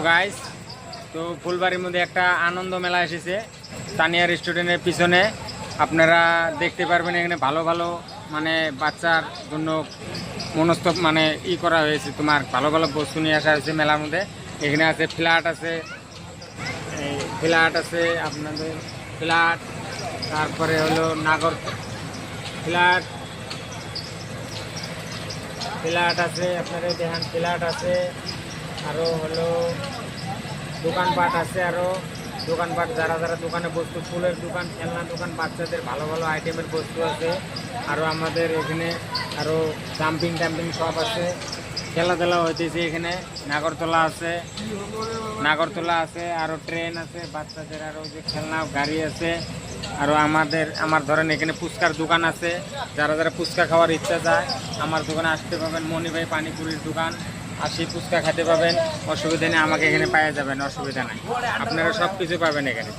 Guys, তো ফুলবাড়ির মধ্যে একটা আনন্দ মেলা এসেছে তানিয়া রেস্টুরেন্টের পিছনে। আপনারা দেখতে পারবেন এখানে ভালো ভালো মানে বাচ্চার জন্য মনস্তব মানে করা হয়েছে। তোমার ভালো ভালো বস্তু নিয়ে আসা হয়েছে মেলার মধ্যে। এখানে আছে ফ্ল্যাট আছে, ফ্ল্যাট আছে আপনাদের ফ্ল্যাট, তারপরে হলো নাগর ফ্ল্যাট, ফ্ল্যাট আছে আপনাদের দেখেন ফ্ল্যাট আছে, আরও হলো দোকানপাট আছে, আরও দোকানপাট যারা যারা দোকানে বস্তু, ফুলের দোকান, খেলনার দোকান, বাচ্চাদের ভালো ভালো আইটেমের বস্তু আছে। আরও আমাদের এখানে আরও জাম্পিং টাম্পিং সব আছে, খেলাধুলা হইতেছে এখানে। নাগরতলা আছে, নাগরতলা আছে, আরও ট্রেন আছে বাচ্চাদের, আরও যে খেলনা গাড়ি আছে। আরও আমার ধরেন এখানে ফুচকার দোকান আছে, যারা যারা ফুচকা খাওয়ার ইচ্ছা যায় আমার দোকানে আসতে পাবেন। মনি ভাই পানিপুরির দোকান, আসি ফুচকা খেতে পাবেন, অসুবিধা নেই, আমাকে এখানে পাওয়া যাবেন, অসুবিধা নাই, আপনারা সব কিছু পাবেন এখানে।